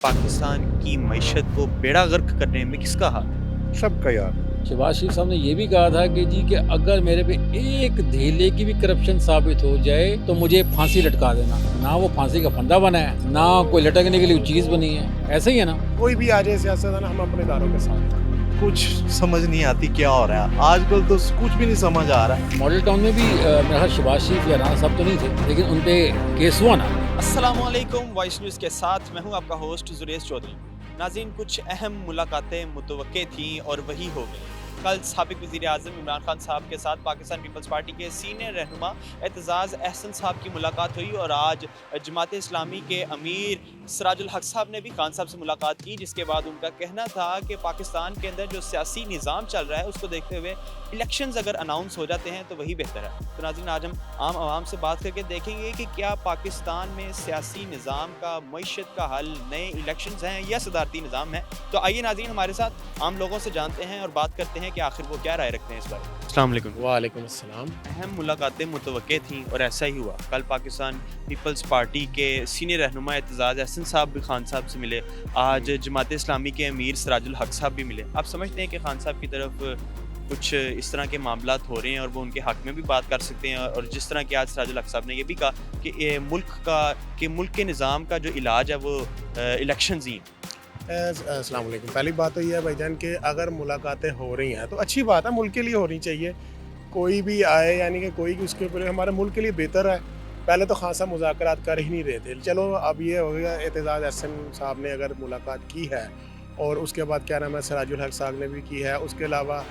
पाकिस्तान की मईशत को बेड़ा गर्क करने में किसका हाथ? सबका यार। शहबाज शरीफ साहब ने ये भी कहा था कि जी कि अगर मेरे पे एक धेले की भी करप्शन साबित हो जाए तो मुझे फांसी लटका देना। ना वो फांसी का फंदा बना है, ना कोई लटकने के लिए चीज बनी है। ऐसा ही है ना। कोई भी आ जाए सियासतदान, हम अपने इदारों के साथ हैं। कुछ समझ नहीं आती क्या हो रहा है आजकल, तो कुछ भी नहीं समझ आ रहा है। मॉडल टाउन में भी मेरा ख्याल शहबाज शरीफ या राना साहब तो नहीं थे, लेकिन उन पे केस हुआ ना। अस्सलामुअलैकुम, वॉइस न्यूज़ के साथ मैं हूं आपका होस्ट जुरेश चौधरी। नाज़रीन, कुछ अहम मुलाकातें मुतवक्के थीं और वही हो गई। कल साबिक वज़ीर आज़म इमरान खान साहब के साथ पाकिस्तान पीपल्स पार्टी के सीनियर रहनुमा एतजाज़ अहसन साहब की मुलाकात हुई और आज जमात इस्लामी के अमीर सिराजुल हक साहब ने भी खान साहब से मुलाकात की, जिसके बाद उनका कहना था कि पाकिस्तान के अंदर जो सियासी निज़ाम चल रहा है उसको देखते हुए इलेक्शंस अगर अनाउंस हो जाते हैं तो वही बेहतर है। तो नाज़रीन, आज हम आम आवाम से बात करके देखेंगे कि क्या पाकिस्तान में सियासी निज़ाम का, मईशत का हल नए इलेक्शंस हैं या सदारती निज़ाम है। तो आइए नाज़रीन, हमारे साथ आम लोगों से जानते हैं और बात करते हैं कि आखिर वो क्या राय रखते हैं इस बारे में। अस्सलाम वालेकुम। वालेकुम अस्सलाम। अहम मुलाकातें मुतवक्के थीं और ऐसा ही हुआ। कल पाकिस्तान पीपल्स पार्टी के सीनियर रहनुमा एतजाज़ अहसन साहब भी खान साहब से मिले। आज जमात इस्लामी के अमीर सिराजुल हक साहब भी मिले। आप समझते हैं कि खान साहब की तरफ कुछ इस तरह के मामलात हो रहे हैं और वो उनके हक़ में भी बात कर सकते हैं, और जिस तरह कि आज सिराजुल हक साहब ने ये भी कहा कि मुल्क के निज़ाम का जो इलाज है वो इलेक्शंस ही हैं। अस्सलाम वालेकुम। पहली बात तो ये है भाईजान कि अगर मुलाकातें हो रही हैं तो अच्छी बात है, मुल्क के लिए होनी चाहिए। कोई भी आए, यानी कि कोई उसके ऊपर हमारे मुल्क के लिए बेहतर है। पहले तो खासा मुज़ाकरात कर ही नहीं रहे थे। चलो अब ये हो गया, एतजाज़ अहसन साहब ने अगर मुलाकात की है और उसके बाद क्या नाम है सिराजुल हक साहब ने भी की है, उसके अलावा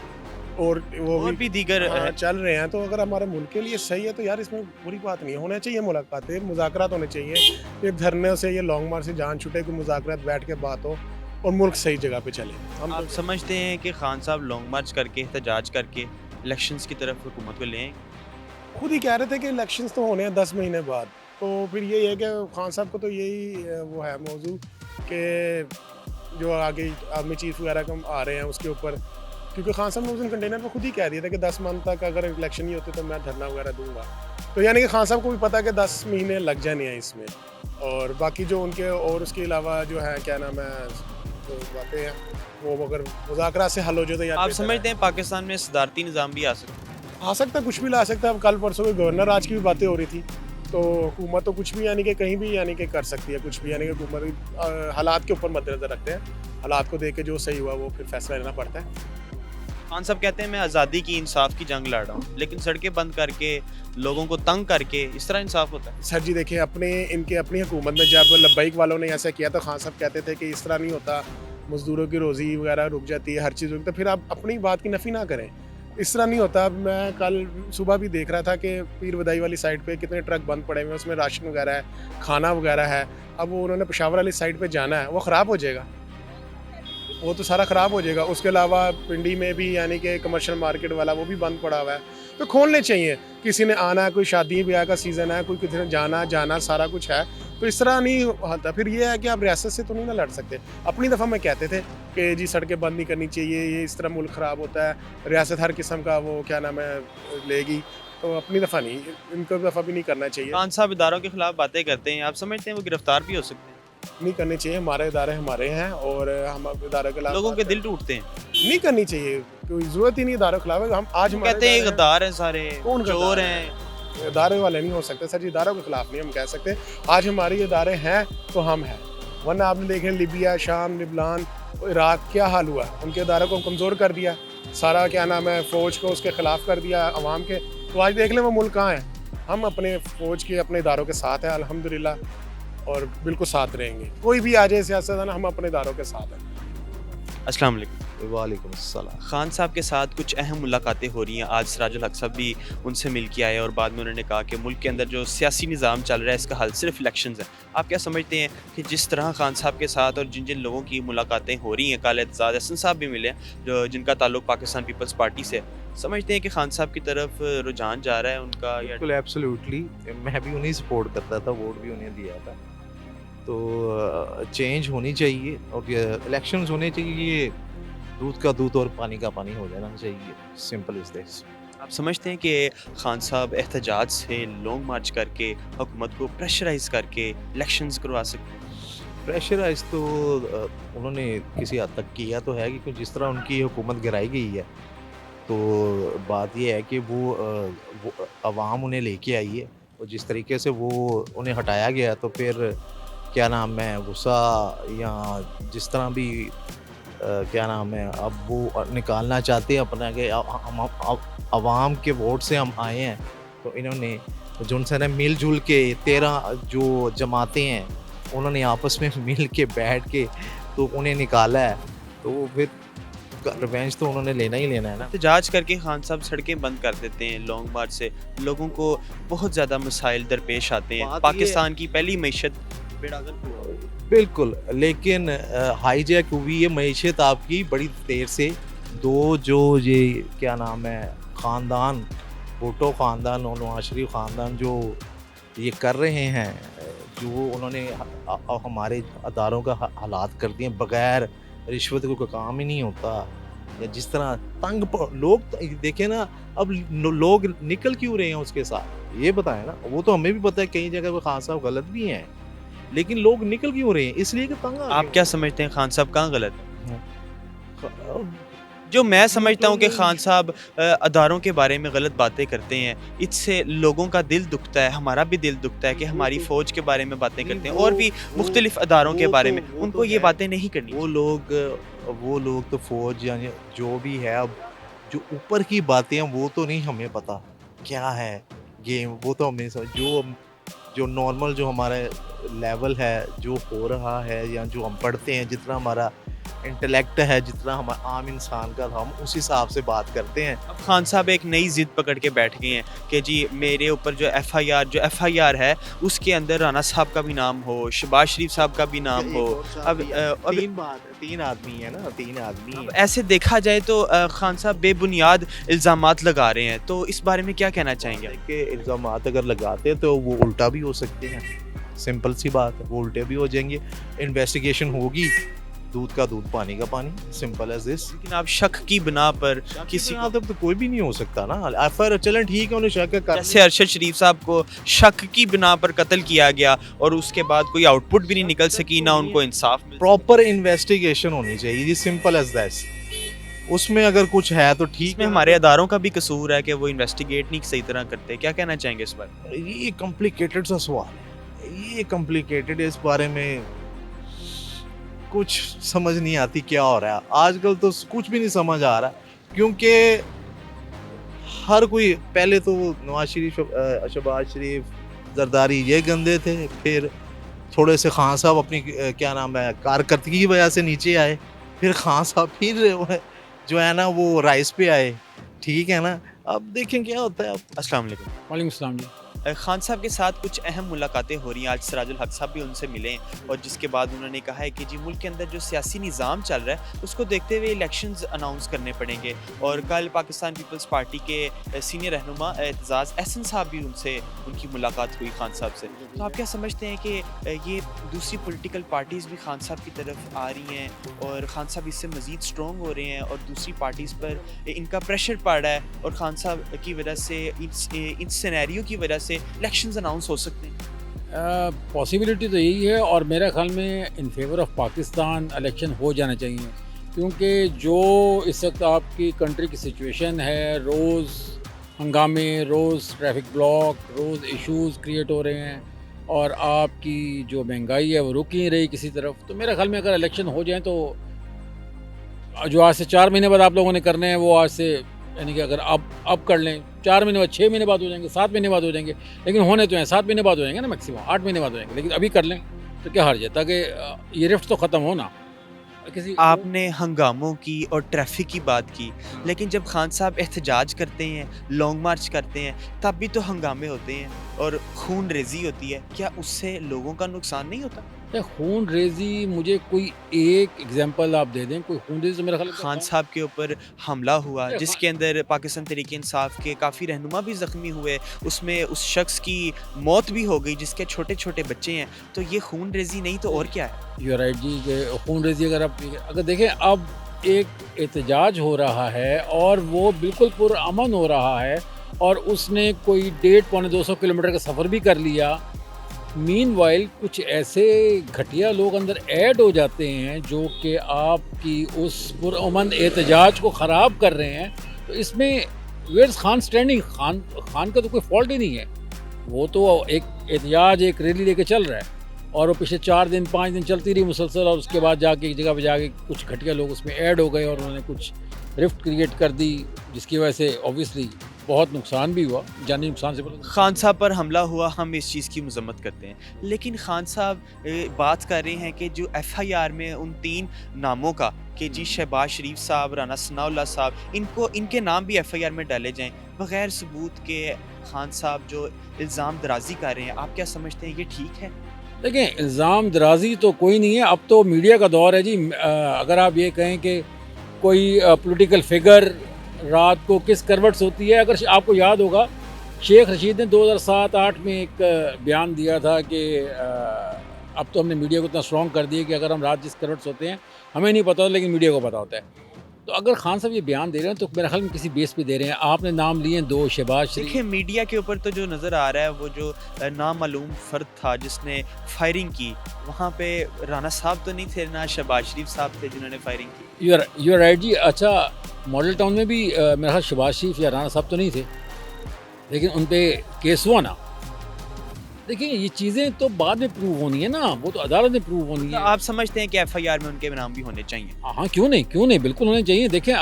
और वो भी दीगर चल रहे हैं, तो अगर हमारे मुल्क के लिए सही है तो यार इसमें बुरी बात नहीं है। होना चाहिए मुलाकातें, मुज़ाकरात होने चाहिए। ये धरने से, ये लॉन्ग मार्च से जान छूटे कि मुज़ाकरात बैठ के बात हो और मुल्क सही जगह पे चले। हम आप समझते हैं कि खान साहब लॉन्ग मार्च करके, एहतजाज करके इलेक्शंस की तरफ हुकूमत को लें? खुद ही कह रहे थे कि इलेक्शंस तो होने हैं 10 महीने बाद, तो फिर यही है कि खान साहब को तो यही वो है मौजू कि जो आगे आर्मी चीफ वगैरह कम आ रहे हैं उसके ऊपर, क्योंकि खान साहब ने उस दिन कंटेनर में खुद ही कह दिया था कि 10 मंथ तक अगर इलेक्शन नहीं होते तो मैं धरना वगैरह दूंगा। तो यानी कि खान साहब को भी पता है कि 10 महीने लग जाने हैं इसमें, और बाकी जो उनके और उसके अलावा जो है क्या नाम है जो बातें हैं वो अगर मुज़ाकरात से हल हो जाए तो यार आप बेहतर समझते हैं पाकिस्तान में सदारती निज़ाम भी आ सकता है? आ सकता है, कुछ भी ला सकता है। अब कल परसों के गवर्नर आज की भी बातें हो रही थी, तो हुकूमत तो कुछ भी यानी कि कहीं भी यानी कि कर सकती है कुछ भी, यानी कि हुकूमत हालात के ऊपर मद्देनज़र रखते हैं। हालात को देख के जो सही हुआ वो फिर फैसला लेना पड़ता है। खान साहब कहते हैं मैं आज़ादी की, इंसाफ की जंग लड़ रहा हूँ, लेकिन सड़कें बंद करके, लोगों को तंग करके इस तरह इंसाफ होता है? सर जी देखिए, अपनी हुकूमत में जब लब्बैक वालों ने ऐसा किया तो खान साहब कहते थे कि इस तरह नहीं होता, मज़दूरों की रोज़ी वगैरह रुक जाती है, हर चीज़ रुकती है। तो फिर आप अपनी बात की नफ़ी ना करें, इस तरह नहीं होता। अब मैं कल सुबह भी देख रहा था कि पीर बदाई वाली साइड पे कितने ट्रक बंद पड़े हुए हैं, उसमें राशन वगैरह है, खाना वगैरह है। अब वो उन्होंने पेशावर वाली साइड पे जाना है, वो ख़राब हो जाएगा, वो तो सारा ख़राब हो जाएगा। उसके अलावा पिंडी में भी यानी कि कमर्शियल मार्केट वाला वो भी बंद पड़ा हुआ है, तो खोलने चाहिए। किसी ने आना है, कोई शादी ब्याह का सीज़न है, कोई किसी ने जाना सारा कुछ है, तो इस तरह नहीं होता। फिर ये है कि आप रियासत से तो नहीं ना लड़ सकते। अपनी दफ़ा में कहते थे कि जी सड़कें बंद नहीं करनी चाहिए, ये इस तरह मुल्क ख़राब होता है, रियासत हर किस्म का वो क्या नाम है लेगी, तो अपनी दफ़ा नहीं, इनको दफ़ा भी नहीं करना चाहिए। खान साहब इदारों के खिलाफ बातें करते हैं, आप समझते हैं वो गिरफ्तार भी हो सकते हैं? नहीं करनी चाहिए, हमारे इदारे हमारे हैं और हम इदारों के खिलाफ लोगों के दिल टूटते हैं। नहीं करनी चाहिए, कोई ज़रूरत ही नहीं इदारों के खिलाफ। हम आज वो कहते हैं गद्दार हैं सारे, कौन चोर गद्दार हैं। इदारे वाले नहीं हो सकते सर जी, इदारों के खिलाफ नहीं हम कह सकते। आज हमारे इदारे हैं तो हम हैं, वरना आपने देखे लिबिया, शाम, लिबनान, इराक क्या हाल हुआ, उनके इदारों को कमज़ोर कर दिया, सारा क्या नाम है फ़ौज को उसके ख़िलाफ़ कर दिया अवाम के। तो आज देख लें वो मुल्क कहाँ है। हम अपने फ़ौज के, अपने इदारों के साथ हैं अल्हम्दुलिल्लाह, और बिल्कुल साथ रहेंगे। कोई भी आ जाए सियासतदान, हम अपने इदारों के साथ हैं। अस्सलाम वालेकुम। वालेकुम अस्सलाम। खान साहब के साथ कुछ अहम मुलाकातें हो रही हैं। आज सिराजुल हक साहब भी उनसे मिल के आए और बाद में उन्होंने कहा कि मुल्क के अंदर जो सियासी निज़ाम चल रहा है इसका हल सिर्फ इलेक्शंस है। आप क्या समझते हैं कि जिस तरह खान साहब के साथ और जिन जिन लोगों की मुलाकातें हो रही हैं, कल एतजाज़ अहसन साहब भी मिले जो जिनका ताल्लुक पाकिस्तान पीपल्स पार्टी से है, समझते हैं कि खान साहब की तरफ रुझान जा रहा है उनका, या बिल्कुल एब्सोल्युटली, मैं भी उन्हीं सपोर्ट करता था, वोट भी उन्हें दिया था। तो चेंज होनी चाहिए और ये इलेक्शंस होने चाहिए, ये दूध का दूध और पानी का पानी हो जाना चाहिए, सिंपल इज दिस। आप समझते हैं कि खान साहब एहतजाज से लॉन्ग मार्च करके हुकूमत को प्रेशराइज करके इलेक्शंस करवा सकते हैं? प्रेशराइज तो उन्होंने किसी हद तक किया तो है, क्योंकि जिस तरह उनकी हुकूमत गिराई गई है, तो बात ये है कि वो अवाम उन्हें लेके आई है, और जिस तरीके से वो उन्हें हटाया गया, तो फिर क्या नाम है, गुस्सा या जिस तरह भी क्या नाम है, अब वो निकालना चाहते हैं अपना कि हम अवाम के वोट से हम आए हैं, तो इन्होंने जो उनसे ना मिल जुल के 13 जो जमातें हैं, उन्होंने आपस में मिल के बैठ के तो उन्हें निकाला है, तो फिर रिवेंज तो उन्होंने लेना ही लेना है ना। एहतजाज करके खान साहब सड़कें बंद कर देते हैं, लॉन्ग मार्च से लोगों को बहुत ज़्यादा मसाइल दरपेश आते हैं, बात ये- पाकिस्तान की पहली मईशत बेड़ागर्क हुआ। बिल्कुल, लेकिन हाईजैक हुई है मईशत आपकी बड़ी देर से। दो जो ये क्या नाम है ख़ानदान, भुट्टो ख़ानदान और नवाज शरीफ ख़ानदान जो ये कर रहे हैं, जो उन्होंने हमारे अदारों का हालात कर दिए, बगैर रिश्वत को कोई काम ही नहीं होता, या जिस तरह लोग देखें ना, अब लोग निकल क्यों रहे हैं उसके साथ, ये बताएं ना। वो तो हमें भी पता है कई जगह पे खान साहब गलत भी हैं, लेकिन लोग निकल क्यों रहे हैं, इसलिए कि तंग आ आप गए। क्या समझते हैं खान साहब कहाँ गलत है? जो मैं समझता हूँ कि खान साहब अदारों के बारे में गलत बातें करते हैं, इससे लोगों का दिल दुखता है, हमारा भी दिल दुखता है कि हमारी फ़ौज के बारे में बातें करते हैं और भी मुख्तलिफ अदारों के बारे में, उनको ये बातें नहीं करनी। वो लोग तो फौज यानी जो भी है, अब जो ऊपर की बातें हैं वो तो नहीं हमें पता क्या है गेम, वो तो हमें जो नॉर्मल जो हमारा लेवल है, जो हो रहा है या जो हम पढ़ते हैं, जितना हमारा इंटेलेक्ट है, जितना हमारा आम इंसान का, हम उस हिसाब से बात करते हैं। अब खान साहब एक नई जिद पकड़ के बैठ गए हैं कि जी मेरे ऊपर जो एफआईआर है उसके अंदर राना साहब का भी नाम हो, शहबाज शरीफ साहब का भी नाम हो। अब तीन आदमी है ना, तीन आदमी अब ऐसे देखा जाए तो खान साहब बेबुनियाद इल्ज़ामात लगा रहे हैं, तो इस बारे में क्या कहना चाहेंगे? के इल्ज़ाम अगर लगाते हैं तो वो उल्टा भी हो सकते हैं, सिंपल सी बात है, वो उल्टे भी हो जाएंगे। इन्वेस्टिगेशन होगी, दूध का दूध पानी का पानी, सिंपल एज दिस। लेकिन आप शक की बिना पर किसी को, तब तो कोई भी नहीं हो सकता ना। एफआईआर चलें ठीक है, उन्हें शक कर, जैसे अरशद शरीफ साहब को शक की बिना पर कत्ल किया गया और उसके बाद कोई आउटपुट भी नहीं निकल सकी, ना उनको इंसाफ मिल सका। प्रॉपर इन्वेस्टिगेशन होनी चाहिए जी, सिंपल एज दैट। उसमें अगर कुछ है तो ठीक इसमें है। हमारे अदारों का भी कसूर है कि वो इन्वेस्टिगेट नहीं सही तरह करते। क्या कहना चाहेंगे इस पर? ये कॉम्प्लिकेटेड सा सवाल है, ये कॉम्प्लिकेटेड, इस बारे में कुछ समझ नहीं आती क्या हो रहा है आजकल, तो कुछ भी नहीं समझ आ रहा, क्योंकि हर कोई, पहले तो नवाज शरीफ, शहबाज शरीफ, जरदारी ये गंदे थे, फिर थोड़े से खान साहब अपनी क्या नाम है कारकर्दगी की वजह से नीचे आए, फिर खान साहब फिर जो है ना वो राइस पे आए, ठीक है ना। अब देखें क्या होता है। अब अस्सलाम वालेकुम। वालेकुम सलाम जी। खान साहब के साथ कुछ अहम मुलाकातें हो रही हैं। आज सिराजुल हक साहब भी उनसे मिले और जिसके बाद उन्होंने कहा है कि जी मुल्क के अंदर जो सियासी निज़ाम चल रहा है उसको देखते हुए इलेक्शंस अनाउंस करने पड़ेंगे। और कल पाकिस्तान पीपल्स पार्टी के सीनियर रहनुमा एतजाज़ अहसन साहब भी उनसे उनकी मुलाकात हुई खान साहब से। तो आप क्या समझते हैं कि ये दूसरी पॉलिटिकल पार्टीज़ भी खान साहब की तरफ आ रही हैं और खान साहब इससे मज़ीद स्ट्रॉन्ग हो रहे हैं और दूसरी पार्टीज़ पर इनका प्रेशर पड़ रहा है और खान साहब की वजह से इन सिनेरियो की वजह से इलेक्शंस अनाउंस हो सकते हैं? पॉसिबिलिटी तो यही है, और मेरे ख्याल में in favour of Pakistan election हो जाना चाहिए, क्योंकि जो इस वक्त आपकी कंट्री की सिचुएशन है, रोज़ हंगामे, रोज़ ट्रैफिक ब्लॉक, रोज़ इश्यूज क्रिएट हो रहे हैं और आपकी जो महंगाई है वो रुक ही नहीं रही किसी तरफ। तो मेरे ख्याल में अगर इलेक्शन हो जाए तो जो आज से 4 महीने बाद आप लोगों ने करने हैं वो आज से, यानी कि अगर अब कर लें 4 महीने बाद, 6 महीने बाद हो जाएंगे, 7 महीने बाद हो जाएंगे, लेकिन होने तो हैं 7 महीने बाद हो जाएंगे ना, मैक्सिमम 8 महीने बाद हो जाएंगे, लेकिन अभी कर लें तो क्या हर्ज है, ताकि ये रिफ्ट तो ख़त्म हो ना। किसी आपने हंगामों की और ट्रैफिक की बात की, लेकिन जब खान साहब एहतजाज करते हैं, लॉन्ग मार्च करते हैं, तब भी तो हंगामे होते हैं और खून रेजी होती है। क्या उससे लोगों का नुकसान नहीं होता? खून रेजी, मुझे कोई एक एग्जांपल आप दे दें, कोई खून रेजी तो मेरा ख्याल खान साहब के ऊपर हमला हुआ जिसके अंदर पाकिस्तान तहरीक इंसाफ के काफ़ी रहनुमा भी ज़ख्मी हुए, उसमें उस शख्स की मौत भी हो गई जिसके छोटे छोटे बच्चे हैं, तो ये खून रेजी नहीं तो और क्या है? यू राइट जी, कि खून रेजी अगर देखें, अब एक एहतजाज हो रहा है और वो बिल्कुल पुरअमन हो रहा है और उसने कोई 150-200 किलोमीटर का सफ़र भी कर लिया, مین وائل کچھ ایسے گھٹیا لوگ اندر ایڈ ہو جاتے ہیں جو کہ آپ کی اس پرامن احتجاج کو خراب کر رہے ہیں. تو اس میں ویئرز خان اسٹینڈنگ؟ خان کا تو کوئی فالٹ ہی نہیں ہے. وہ تو ایک احتجاج ایک ریلی لے کے چل رہا ہے اور وہ پچھلے 4 دن 5 دن چلتی رہی مسلسل, اور اس کے بعد جا کے ایک جگہ پہ جا کے کچھ گھٹیا لوگ اس میں ایڈ ہو گئے اور انہوں نے کچھ رفٹ کریٹ کر دی, جس کی وجہ سے اوبیسلی بہت نقصان بھی ہوا, جانی نقصان سے. خان صاحب پر حملہ ہوا, ہم اس چیز کی مذمت کرتے ہیں, لیکن خان صاحب بات کر رہے ہیں کہ جو ایف آئی آر میں ان 3 ناموں کا کہ جی شہباز شریف صاحب, رانا ثناء اللہ صاحب, ان کے نام بھی ایف آئی آر میں ڈالے جائیں بغیر ثبوت کے. خان صاحب جو الزام درازی کر رہے ہیں, آپ کیا سمجھتے ہیں یہ ٹھیک ہے؟ دیکھیں, الزام درازی تو کوئی نہیں ہے, اب تو میڈیا کا دور ہے جی. اگر آپ یہ کہیں کہ کوئی پولیٹیکل فگر رات کو کس کروٹس ہوتی ہے, اگر آپ کو یاد ہوگا شیخ رشید نے 2007-8 میں ایک بیان دیا تھا کہ اب تو ہم نے میڈیا کو اتنا اسٹرانگ کر دیا کہ اگر ہم رات جس کروٹس ہوتے ہیں ہمیں نہیں پتہ ہوتا لیکن میڈیا کو پتہ ہوتا ہے. تو اگر خان صاحب یہ بیان دے رہے ہیں تو میرے خیال میں کسی بیس پہ دے رہے ہیں. آپ نے نام لیے ہیں 2, شہباز شریف. دیکھیں میڈیا کے اوپر تو جو نظر آ رہا ہے وہ جو نامعلوم فرد تھا جس نے فائرنگ کی, وہاں پہ رانا صاحب تو نہیں تھے, نہ شہباز شریف صاحب تھے جنہوں نے فائرنگ کی. یو آر رائٹ جی. اچھا, ماڈل ٹاؤن میں بھی میرا خیال شہباز شریف یا رانا صاحب تو نہیں تھے, لیکن ان پہ کیس ہوا نا. دیکھیں یہ چیزیں تو بعد میں پروو ہونی ہے نا, وہ تو عدالت میں پروو ہونی ہے. آپ سمجھتے ہیں کہ ایف آئی آر میں ان کے نام بھی ہونے چاہیے؟ ہاں, کیوں نہیں, بالکل ہونے چاہیے. دیکھیں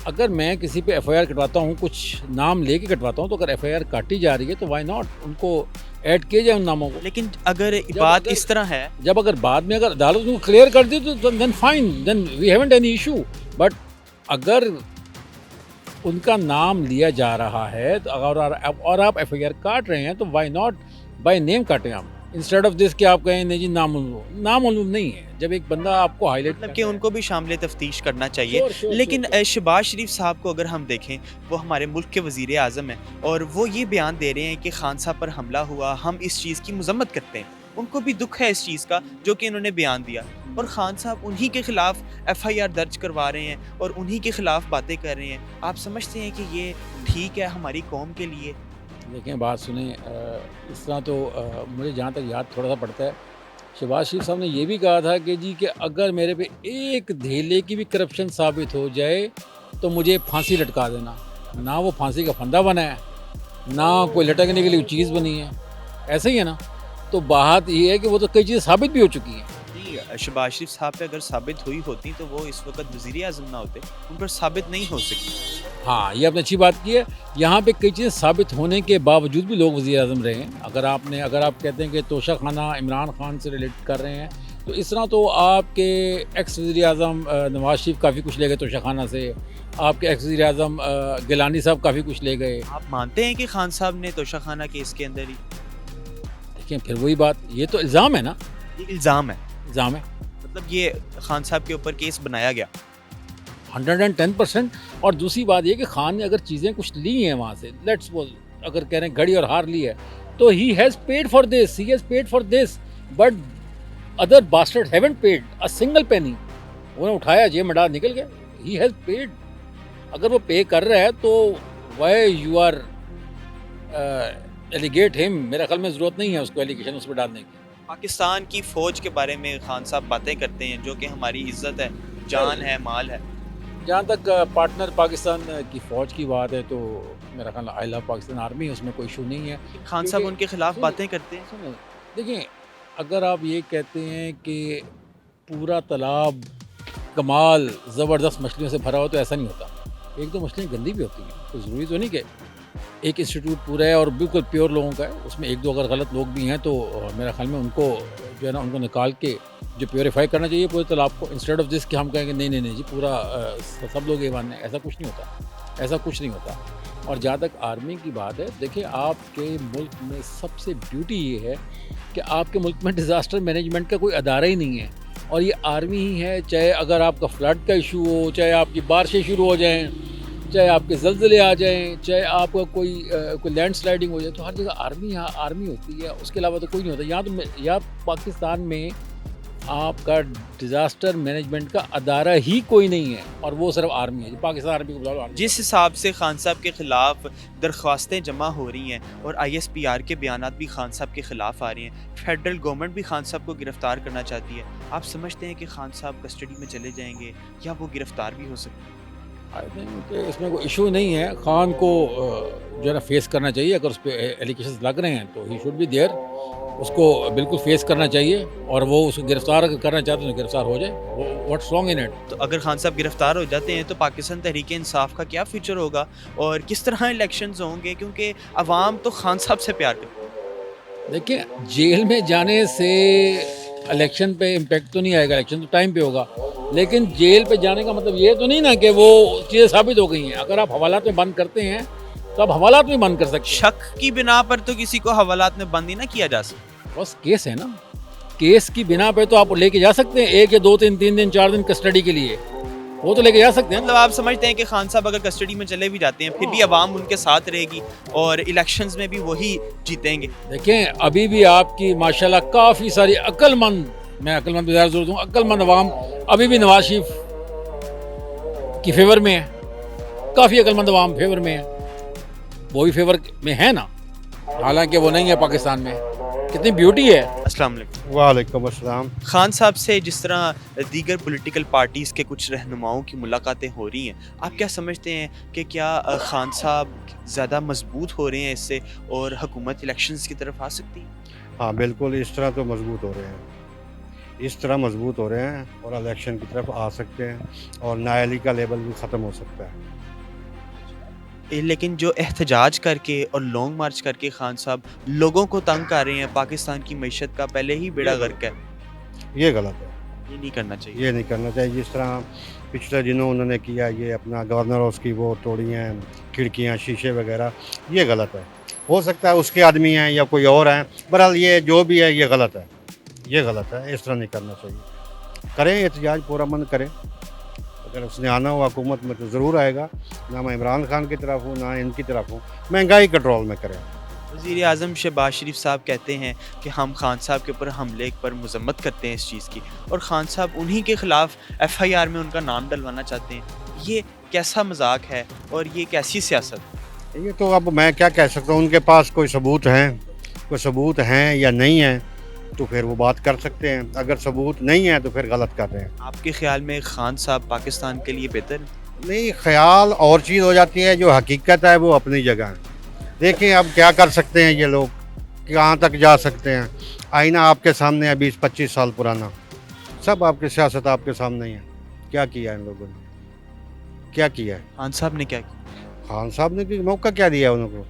اگر میں کسی پہ ایف آئی آر کٹواتا ہوں, کچھ نام لے کے کٹواتا ہوں, تو اگر ایف آئی آر کاٹی جا رہی ہے تو وائی ناٹ ان کو ایڈ کیے جائے ان ناموں کو. لیکن اگر بات اس طرح ہے, جب اگر بعد میں اگر عدالت کو کلیئر کر دی تو then fine, then we haven't any issue. But اگر ان کا نام لیا جا رہا ہے اور آپ ایف آئی آر کاٹ رہے ہیں تو وائی ناٹ بائی نیم کاٹیں آپ, انسٹیڈ آف دس کہ آپ کہیں نہیں جی نامعلوم نہیں ہے. جب ایک بندہ آپ کو ہائی لائٹ, مطلب کہ ان کو بھی شامل تفتیش کرنا چاہیے. لیکن شہباز شریف صاحب کو اگر ہم دیکھیں, وہ ہمارے ملک کے وزیر اعظم ہیں اور وہ یہ بیان دے رہے ہیں کہ خان صاحب پر حملہ ہوا, ہم اس چیز کی مذمت کرتے ہیں. ان کو بھی دکھ ہے اس چیز کا جو کہ انہوں نے بیان دیا, اور خان صاحب انہی کے خلاف ایف آئی آر درج کروا رہے ہیں اور انہی کے خلاف باتیں کر رہے ہیں. آپ سمجھتے ہیں کہ یہ ٹھیک ہے ہماری قوم کے لیے؟ دیکھیں بات سنیں, اس طرح تو مجھے جہاں تک یاد تھوڑا سا پڑتا ہے, شہباز شریف صاحب نے یہ بھی کہا تھا کہ جی کہ اگر میرے پہ ایک دھیلے کی بھی کرپشن ثابت ہو جائے تو مجھے پھانسی لٹکا دینا. نہ وہ پھانسی کا پھندا بنا ہے, نہ کوئی لٹکنے کے لیے چیز بنی ہے. ایسا ہی ہے نا. تو بات یہ ہے کہ وہ تو کئی چیزیں ثابت بھی ہو چکی ہیں. شہباز شریف صاحب پہ اگر ثابت ہوئی ہوتی تو وہ اس وقت وزیر اعظم نہ ہوتے, ان پر ثابت نہیں ہو سکی. ہاں, یہ آپ نے اچھی بات کی ہے. یہاں پہ کئی چیزیں ثابت ہونے کے باوجود بھی لوگ وزیر اعظم رہے ہیں. اگر آپ کہتے ہیں کہ توشہ خانہ عمران خان سے ریلیٹ کر رہے ہیں, تو اس طرح تو آپ کے ایکس وزیر اعظم نواز شریف کافی کچھ لے گئے توشہ خانہ سے. آپ کے ایکس وزیر اعظم گیلانی صاحب کافی کچھ لے گئے. آپ مانتے ہیں کہ خان صاحب نے توشہ خانہ کیس کے اندر ہی؟ دیکھیں پھر وہی بات, یہ تو الزام ہے نا. یہ الزام ہے, مطلب یہ خان صاحب کے اوپر کیس بنایا گیا 110%. اور دوسری بات یہ کہ خان نے اگر چیزیں کچھ لی ہیں وہاں سے, لیٹس سپوز اگر کہہ رہے ہیں گھڑی اور ہار لی ہے, تو he has paid for this, but other bastard haven't paid a single penny. انہوں نے اٹھایا, جیب میں ڈال نکل گیا. He has paid. اگر وہ پے کر رہا ہے تو وائی یو آر ایلیگیٹ ہم. میرے خیال میں ضرورت نہیں ہے اس کو ایلیگیشن اس پہ ڈالنے کی. پاکستان کی فوج کے بارے میں خان صاحب باتیں کرتے ہیں جو کہ ہماری عزت ہے, جان ہے, مال ہے. جہاں تک پارٹنر پاکستان کی فوج کی بات ہے تو میرا خیال آئی لو پاکستان آرمی, اس میں کوئی ایشو نہیں ہے. خان صاحب ان کے خلاف باتیں کرتے ہیں. دیکھیں اگر آپ یہ کہتے ہیں کہ پورا تالاب کمال زبردست مچھلیوں سے بھرا ہو تو ایسا نہیں ہوتا. ایک دو مچھلیاں گندی بھی ہوتی ہیں, تو ضروری تو نہیں کہ ایک انسٹیٹیوٹ پورا ہے اور بالکل پیور لوگوں کا ہے. اس میں ایک دو اگر غلط لوگ بھی ہیں تو میرا خیال میں ان کو جو ہے نا ان کو نکال کے جو پیوریفائی کرنا چاہیے پورے تالاب کو, انسٹیڈ آف دس کہ ہم کہیں کہ نہیں جی پورا سب لوگ یہ ماننے. ایسا کچھ نہیں ہوتا. اور جہاں تک آرمی کی بات ہے, دیکھیں آپ کے ملک میں سب سے بیوٹی یہ ہے کہ آپ کے ملک میں ڈیزاسٹر مینجمنٹ کا کوئی ادارہ ہی نہیں ہے, اور یہ آرمی ہی ہے. چاہے اگر آپ کا فلڈ کا ایشو ہو, چاہے آپ کی بارشیں شروع ہو جائیں, چاہے آپ کے زلزلے آ جائیں, چاہے آپ کا کوئی لینڈ سلائڈنگ ہو جائے, تو ہر جگہ آرمی ہوتی ہے. اس کے علاوہ تو کوئی نہیں ہوتا. یہاں پاکستان میں آپ کا ڈیزاسٹر مینجمنٹ کا ادارہ ہی کوئی نہیں ہے، اور وہ صرف آرمی ہے، پاکستان آرمی کو بلا لو۔ جس حساب سے خان صاحب کے خلاف درخواستیں جمع ہو رہی ہیں اور ISPR کے بیانات بھی خان صاحب کے خلاف آ رہے ہیں، فیڈرل گورنمنٹ بھی خان صاحب کو گرفتار کرنا چاہتی ہے، آپ سمجھتے ہیں کہ خان صاحب کسٹڈی میں چلے جائیں گے یا وہ گرفتار بھی ہو سکتے ہیں؟ آئی تھنک کہ اس میں کوئی ایشو نہیں ہے، خان کو جو ہے نا فیس کرنا چاہیے، اگر اس پہ ایلیگیشنز لگ رہے ہیں تو ہی شوڈ بی دیئر، اس کو بالکل فیس کرنا چاہیے، اور وہ اس کو گرفتار اگر کرنا چاہتے ہیں تو گرفتار ہو جائے، واٹس رانگ ان اٹ۔ تو اگر خان صاحب گرفتار ہو جاتے ہیں تو پاکستان تحریک انصاف کا کیا فیوچر ہوگا اور کس طرح الیکشنز ہوں گے؟ کیونکہ عوام تو خان صاحب سے پیار کرتی ہے۔ دیکھیں، جیل میں جانے سے الیکشن پہ امپیکٹ تو نہیں آئے گا، الیکشن تو ٹائم پہ ہوگا، لیکن جیل پہ جانے کا مطلب یہ تو نہیں نا کہ وہ چیزیں ثابت ہو گئی ہیں۔ اگر آپ حوالات میں بند کرتے ہیں تو آپ حوالات میں بند کر سکتے ہیں، شک کی بنا پر تو کسی کو حوالات میں بند ہی نہ کیا جا سکتا۔ بس کیس ہے نا، کیس کی بنا پہ تو آپ لے کے جا سکتے ہیں 1 یا 2 3 دن 4 دن کسٹڈی کے لیے، وہ تو لے کے جا سکتے ہیں۔ مطلب آپ سمجھتے ہیں کہ خان صاحب اگر کسٹڈی میں چلے بھی جاتے ہیں پھر بھی عوام ان کے ساتھ رہے گی اور الیکشنز میں بھی وہی جیتیں گے؟ دیکھیں، ابھی بھی آپ کی ماشاءاللہ کافی ساری عقل مند، میں عقل مند پہ زیادہ زور دوں، عقل مند عوام ابھی بھی نواز شریف کی فیور میں ہے، کافی عقل مند عوام فیور میں ہے، وہ بھی فیور میں ہے نا، حالانکہ وہ نہیں ہے پاکستان میں۔ کتنی بیوٹی ہے۔ السلام علیکم۔ وعلیکم السلام۔ خان صاحب سے جس طرح دیگر پولیٹیکل پارٹیز کے کچھ رہنماؤں کی ملاقاتیں ہو رہی ہیں، آپ کیا سمجھتے ہیں کہ کیا خان صاحب زیادہ مضبوط ہو رہے ہیں اس سے اور حکومت الیکشنز کی طرف آ سکتی ہے؟ ہاں بالکل، اس طرح تو مضبوط ہو رہے ہیں، اس طرح مضبوط ہو رہے ہیں اور الیکشن کی طرف آ سکتے ہیں اور نااہلی کا لیبل بھی ختم ہو سکتا ہے۔ لیکن جو احتجاج کر کے اور لانگ مارچ کر کے خان صاحب لوگوں کو تنگ کر رہے ہیں، پاکستان کی معیشت کا پہلے ہی بیڑا غرق ہے، یہ غلط ہے، یہ نہیں کرنا چاہیے۔ یہ نہیں کرنا چاہیے۔ جس طرح پچھلے دنوں انہوں نے کیا، یہ اپنا گورنر ہاؤس کی وہ توڑی ہیں کھڑکیاں شیشے وغیرہ، یہ غلط ہے۔ ہو سکتا ہے اس کے آدمی ہیں یا کوئی اور ہیں، بہرحال یہ جو بھی ہے یہ غلط ہے، یہ غلط ہے، اس طرح نہیں کرنا چاہیے۔ کریں احتجاج، پورا من کریں، اگر اس نے آنا ہو حکومت میں تو ضرور آئے گا، نہ میں عمران خان کی طرف ہوں نہ ان کی طرف ہوں، مہنگائی کنٹرول میں کریں۔ وزیر اعظم شہباز شریف صاحب کہتے ہیں کہ ہم خان صاحب کے اوپر حملے پر مذمت کرتے ہیں اس چیز کی، اور خان صاحب انہی کے خلاف FIR میں ان کا نام ڈلوانا چاہتے ہیں۔ یہ کیسا مذاق ہے اور یہ کیسی سیاست؟ یہ تو اب میں کیا کہہ سکتا ہوں، ان کے پاس کوئی ثبوت ہیں یا نہیں ہیں تو پھر وہ بات کر سکتے ہیں، اگر ثبوت نہیں ہے تو پھر غلط کر رہے ہیں۔ آپ کے خیال میں خان صاحب پاکستان کے لیے بہتر ہے؟ نہیں، خیال اور چیز ہو جاتی ہے، جو حقیقت ہے وہ اپنی جگہ ہے۔ دیکھیں اب کیا کر سکتے ہیں یہ لوگ، کہاں تک جا سکتے ہیں۔ آئینہ آپ کے سامنے ہے 20-25 سال پرانا، سب آپ کی سیاست آپ کے سامنے ہی ہے۔ کیا کیا ہے ان لوگوں نے، کیا کیا ہے؟ خان صاحب نے کیا کیا؟ خان صاحب نے موقع کیا دیا ہے انہوں کو؟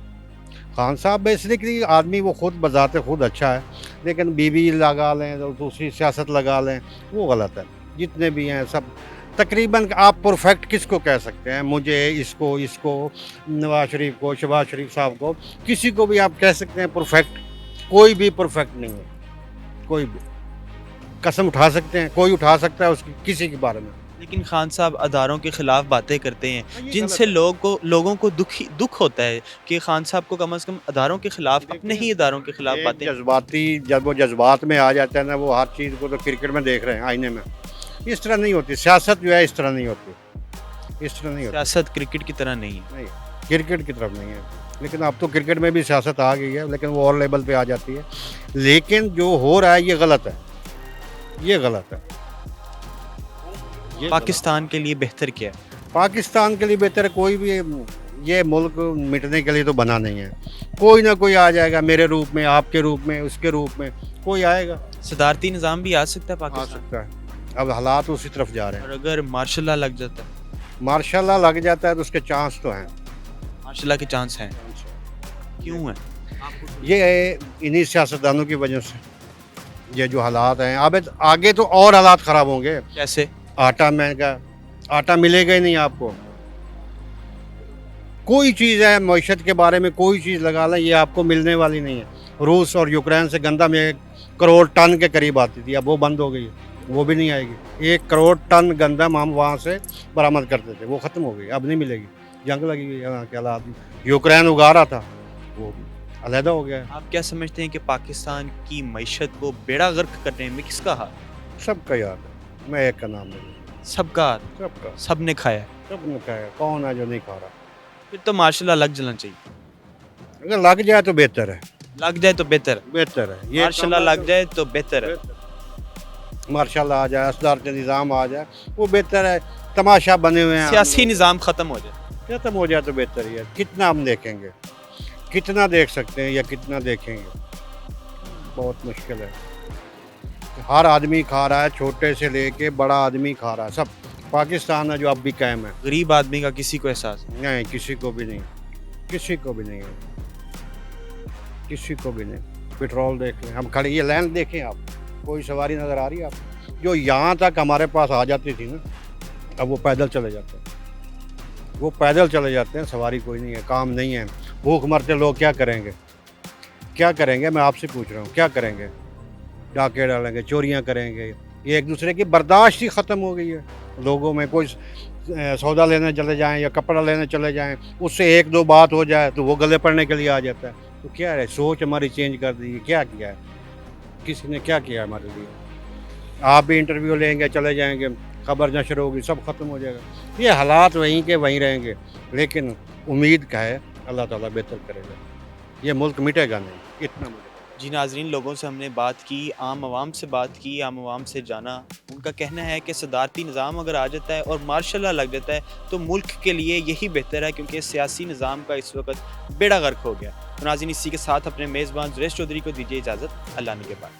خان صاحب بیسیکلی آدمی وہ خود بذات خود اچھا ہے، لیکن بیوی لگا لیں اور دوسری سیاست لگا لیں، وہ غلط ہے۔ جتنے بھی ہیں سب تقریباً، آپ پرفیکٹ کس کو کہہ سکتے ہیں؟ مجھے اس کو نواز شریف کو، شہباز شریف صاحب کو، کسی کو بھی آپ کہہ سکتے ہیں پرفیکٹ؟ کوئی بھی پرفیکٹ نہیں ہے، کوئی بھی قسم اٹھا سکتے ہیں، کوئی اٹھا سکتا ہے اس کی کسی کے بارے میں؟ لیکن خان صاحب اداروں کے خلاف باتیں کرتے ہیں جن سے لوگوں کو دکھ ہوتا ہے کہ خان صاحب کو کم از کم اداروں کے خلاف، اپنے ہی اداروں کے خلاف باتیں۔ جب وہ جذبات میں آ جاتا ہے نا، وہ ہر چیز کو تو کرکٹ میں دیکھ رہے ہیں آئینے میں، اس طرح نہیں ہوتی سیاست، جو ہے اس طرح نہیں ہوتی، اس طرح نہیں ہوتی سیاست کرکٹ کی طرح نہیں ہے۔ نہیں، کرکٹ کی طرف نہیں ہے، لیکن اب تو کرکٹ میں بھی سیاست آ گئی ہے، لیکن وہ اور لیول پہ آ جاتی ہے۔ لیکن جو ہو رہا ہے یہ غلط ہے، یہ غلط ہے۔ پاکستان کے لیے بہتر کیا ہے؟ پاکستان کے لیے بہتر ہے، کوئی بھی یہ ملک مٹنے کے لیے تو بنا نہیں ہے، کوئی نہ کوئی آ جائے گا، میرے روپ میں، آپ کے روپ میں، اس کے روپ میں کوئی آئے گا۔ صدارتی نظام بھی آ سکتا ہے آ پاکستان، سکتا ہے، اب حالات اسی طرف جا رہے ہیں۔ اور اگر مارشل لا لگ جاتا ہے؟ ماشاء اللہ لگ جاتا ہے تو اس کے چانس تو ہیں، مارشل لا کے چانس ہیں، کیوں ہیں؟ یہ انہی سیاستدانوں کی وجہ سے، یہ جو حالات ہیں، اب آگے تو اور حالات خراب ہوں گے۔ کیسے؟ آٹا مہنگا، آٹا ملے گا ہی نہیں آپ کو، کوئی چیز ہے معیشت کے بارے میں کوئی چیز لگا لیں یہ آپ کو ملنے والی نہیں ہے۔ روس اور یوکرین سے گندم 1 کروڑ ٹن کے قریب آتی تھی، اب وہ بند ہو گئی، وہ بھی نہیں آئے گی۔ 1 کروڑ ٹن گندم ہم وہاں سے برآمد کرتے تھے، وہ ختم ہو گئی، اب نہیں ملے گی، جنگ لگی ہوئی یہاں کے حالات۔ یوکرین اگا رہا تھا، وہ علیحدہ ہو گیا ہے۔ آپ کیا سمجھتے ہیں کہ پاکستان کی معیشت کو بیڑا غرق کرنے میں کس کا ہاتھ؟ सबका याद है, मैं एक का नाम नहीं लूँगा। सबका सबका, सबने खाया है, सबने खाया, कौन है जो नहीं खा रहा? फिर तो मार्शल लग जाना चाहिए, अगर लग जाए तो बेहतर है, लग जाए तो बेहतर, बेहतर है। ये मार्शल लग जाए तो बेहतर है। मार्शल आ जाए, असदार निज़ाम आ जाए, वो बेहतर है। तमाशा बने हुए हैं, सियासी निज़ाम ख़त्म हो जाए। खत्म हो जाए तो बेहतर ही है। कितना हम देखेंगे, कितना देख सकते हैं या कितना देखेंगे, बहुत मुश्किल है। हर आदमी खा रहा है, छोटे से लेके बड़ा आदमी खा रहा है, सब। पाकिस्तान है जो अब भी कायम है, गरीब आदमी का किसी को एहसास नहीं। नहीं किसी को भी नहीं, किसी को भी नहीं है, किसी को भी नहीं। पेट्रोल देख लें, हम खड़े, ये लाइन देखें आप, कोई सवारी नज़र आ रही है आप? जो यहाँ तक हमारे पास आ जाती थी ना, अब वो पैदल चले जाते हैं, वो पैदल चले जाते हैं, सवारी कोई नहीं है, काम नहीं है। भूख मरते लोग क्या करेंगे, क्या करेंगे? मैं आपसे पूछ रहा हूँ, क्या करेंगे? डाके डालेंगे, चोरियाँ करेंगे, ये एक दूसरे की बर्दाश्त ही ख़त्म हो गई है लोगों में। कोई सौदा लेने चले जाएं या कपड़ा लेने चले जाएं, उससे एक दो बात हो जाए तो वो गले पड़ने के लिए आ जाता है। तो क्या है, सोच हमारी चेंज कर दी है, क्या किया है, किसी ने क्या किया हमारे लिए? आप भी इंटरव्यू लेंगे, चले जाएंगे, खबर नशर होगी, सब ख़त्म हो जाएगा। ये हालात वहीं के वहीं रहेंगे, लेकिन उम्मीद का है अल्लाह ताला बेहतर करेगा, ये मुल्क मिटेगा नहीं, इतना मुझे। जी नाजरीन, लोगों से हमने बात की, आम आवाम से बात की, आम आवाम से जाना। उनका कहना है कि सदारती निज़ाम अगर आ जाता है और मार्शल लॉ लग जाता है तो मुल्क के लिए यही बेहतर है, क्योंकि सियासी निज़ाम का इस वक्त बेड़ा गर्क हो गया। तो नाज़रीन, इसी के साथ अपने मेज़बान जुरेश चौधरी को दीजिए इजाज़त। अल्लाह ने के बाद।